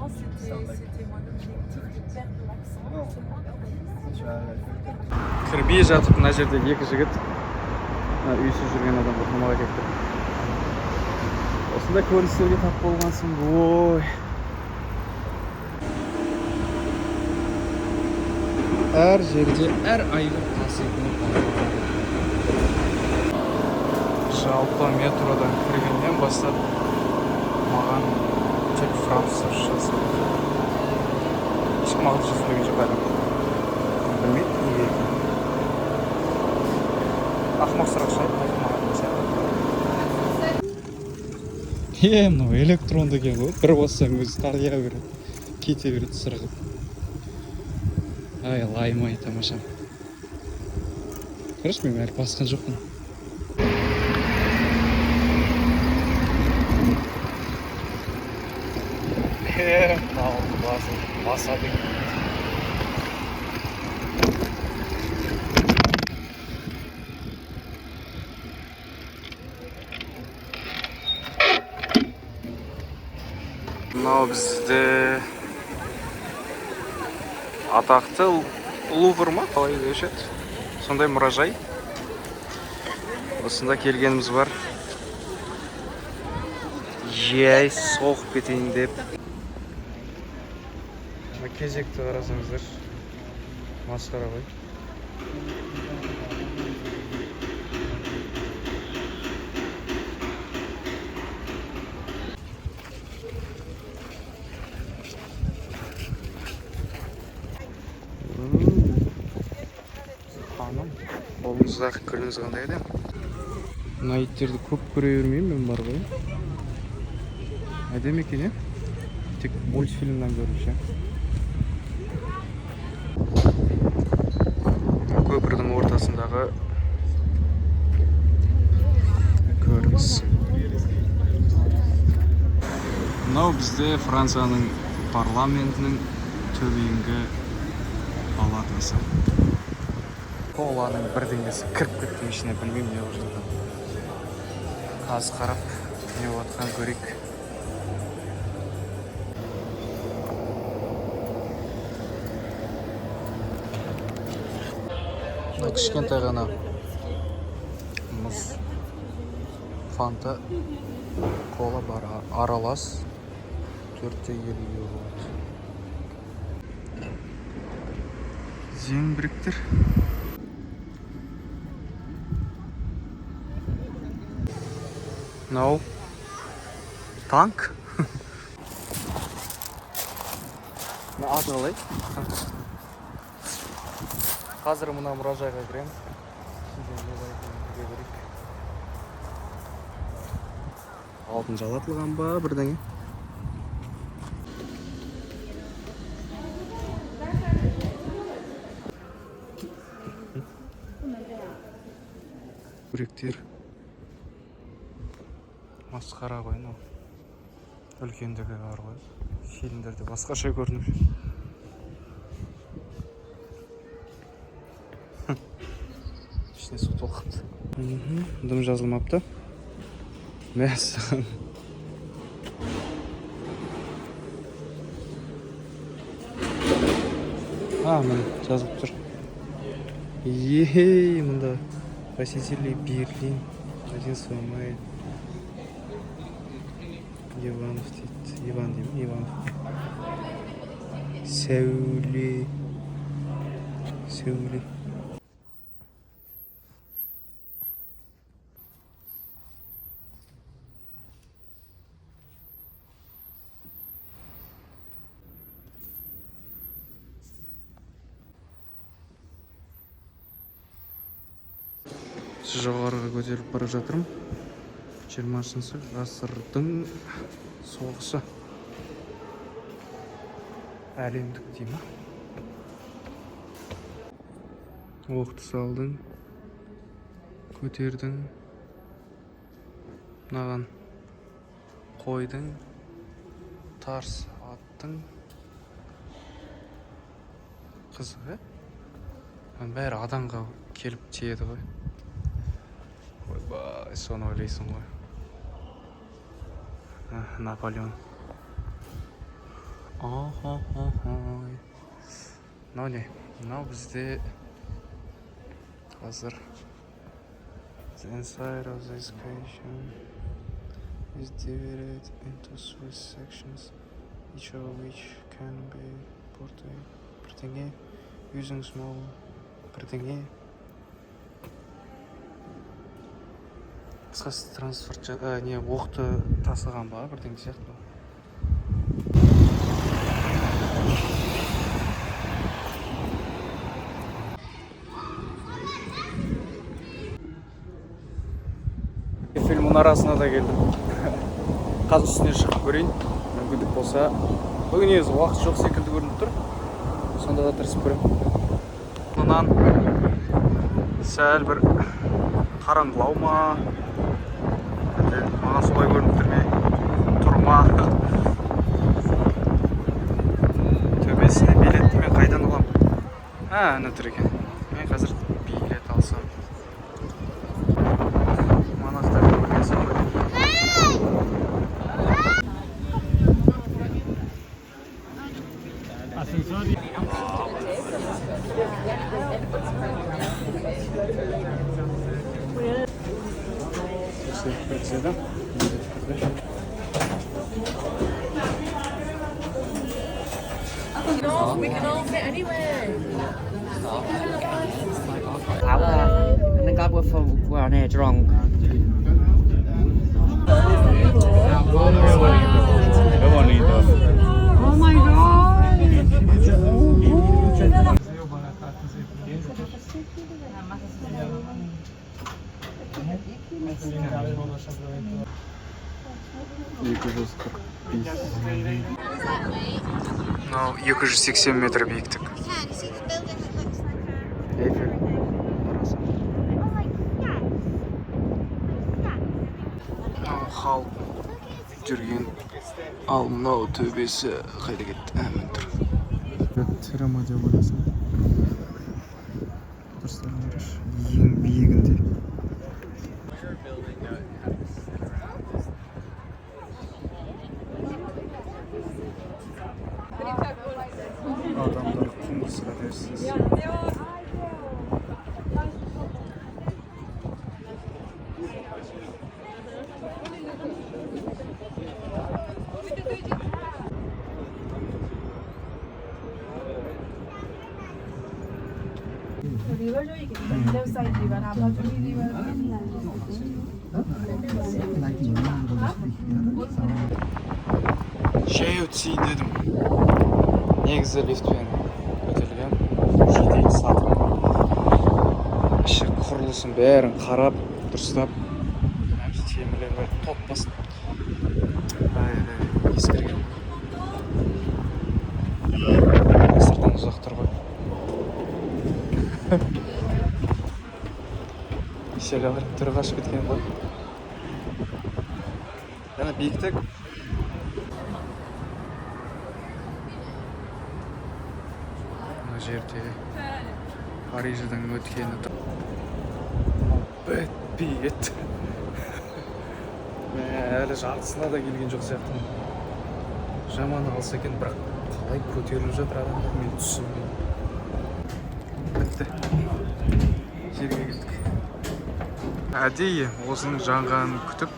France, c'était mon objectif de perdre l'accent. Кірбей жатып мына жерде екі жігіт үйсіз жүрген адамға тамақ әкеліп тұр. Осындай көріністерге тап болғансың. Ой. Әр жерде әр айғыр қасиетіне жалпы метродан кіргеннен бастап маған тек французша сөйледі. Ешкім ағылшынша сөйлеген жоқ әлі. Білмейді неге екенін. Ақымақ сұрақ шайып маған мысалы. Мынау электронды екен ғой. Бір бассаң өзі тария береді. Кете береді сырғып. Ай, лаймай тамаша. Қараш, мен әлі басқан жоқпын. Басады. Мынау бізде атақты Лувр ма? Қалай деуші еді? Сондай мұражай. Осында келгеніміз бар. Жай соғып кетейін деп. Кезекті қарасаңыздар. Масқара ғой. Ханым, қолыңыздағы күліңіз қандай еді? Мына иттерді көп көре бермеймін мен бар ғой. Әдемі екен, тек мультфильмнен көруші. Көпірдің ортасындағы көрініс. Мынау бізде Францияның парламентінің төбеңгі палатасы. Қоланың бірдеңесі кіріп кеттім ішіне, білмеймін не болып жатқан. Қазір қарап не болатқан көрейік. Кішкентай ғана мұз, фанта, кола бар, аралас 450 еуро. Зеңбіректер. Мынау танк. Аты қалай? Қазір мына мұражайға кірем. Алтын жалатылған ба бірдеңе? Бүректер. Масқара ғой, мынау. Үлкендігі бар ғой. Фильмдерде басқаша көрініп жүр. İçine su толқыпты. Дым жазылмапты. Мәссаған. Міне жазылып тұр. Ей, мұнда посетили Берлин, 11 мая. Иванов дейді. Иван деймін, Иванов. Сәуле. Жоғарыға көтеріліп бара жатырмын. 20-шы ғасырдың соғысы. Әлемдік деймі. Оқты салдың, көтердің, мынаған қойдың, тарс аттың. Қызық, бәрі адамға келіп тиеді ғой. Ойбай, соны ойлайсың ғой. Наполеон. Мынау не? Мынау бізде қазір the inside of this equation is divided into three sections, each of which can be бірдеңе using small бірдеңе. Қысқасы трансфер не оқты тасыған ба бірдеңе сияқты. Эйфель мұнарасына да келдім. Қазір үстіне шығып көрейін. Мүмкіндік болса. Бүгін негізі уақыт жоқ секілді көрініп тұр. Сонда да тырысып көремін. Мұнан сәл бір қараңғылау ма? Маған солай көрініп тұр ме? Тұрма. Төбесіне билетті мен қайдан аламын? Әні тұр екен. Мен қазір билет алсам. We can all fit anywhere. And then God we're on here drunk. Oh my god! Мынау 280 метр биіктік. Эйфель мұнарасы. Мынау халық жүрген. Ал мынау төбесі қайда кетті? Мін тұр. Терема деп ойласам. Ең биігінде. Adamlar kumda sıra dersiz. River जो एक left side river आप लोग जो river Жай өтсейін дедім. Негізі лифтпен көтерілген. Жедел сатып. Іші құрылысын бәрін қарап, дұрыстап. Темірлер бар, топ басын. Ескірген. Сыртан ұзақтыр ғой. Селялар түрі қашып кеткен ғой. Яна биіктік. Жерде Париждің өткені тұр. Бет. Әлі жартысына да келген жоқ сияқты. Жаман алса екен, бірақ қалай көтеріліп жатыр адамдар, мен түсінбеймін. Бітті. Жерге келдік. Әдейі осының жанғанын күтіп,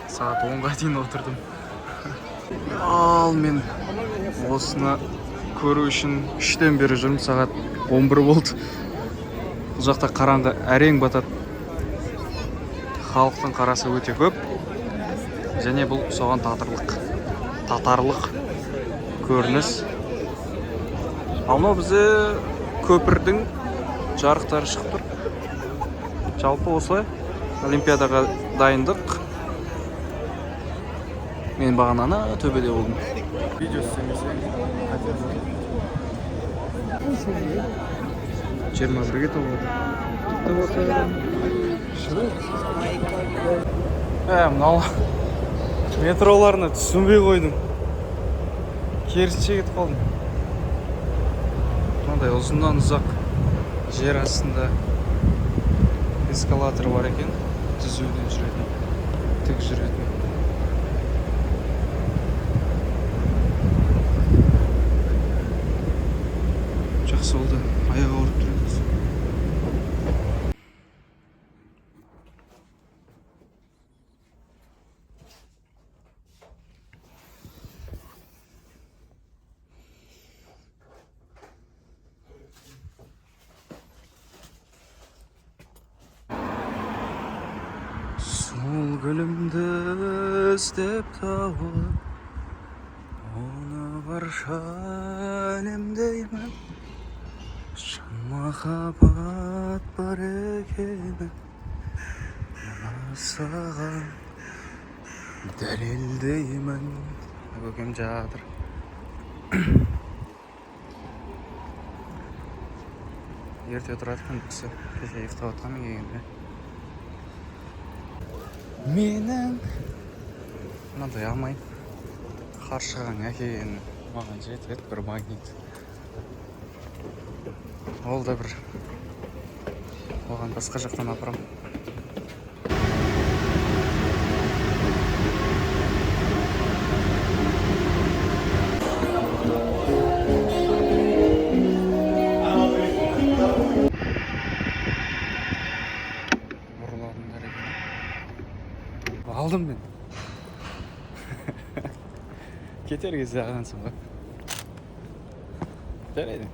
сағат 10-ға дейін отырдым. Ал мен осыны көру үшін 3-тен бері жүрмін, сағат 11 болды. Бұл жақта қараңғы әрең батады. Халықтың қарасы өте көп. Және бұл соған татарлық көрініс. Ал мынау бізде көпірдің жарықтары шығып тұр. Жалпы осылай Олимпиадаға дайындық. Мен бағанана төбеде болдым. Видео істемесең 21-ге толады. Мынау метроларына түсінбей қойдым. Керісінше кетіп қалдым. Мынандай ұзыннан ұзақ жер астында эскалатор бар екен. Түзуден жүретін, тік жүретін. жақсы болды. Аяғы ауырып тұр емес. Сол гүлімді іздеп тауып, оны барша әлемдеймін. Шын махаббат бар екенін мына саған дәлелдеймін. Көкем жатыр. Ерте тұрады екен кісі. Кеше ұйықтап жатқанмын келгенде. Менің мынандай алмаймын. Қаршығаң әкелген маған жетеді бір магнит. Ол да бір оған басқа жақтан апарам. Ұрладыңдар екен. Алдым мен. Кетер кезде ағансың ба? Жарайды.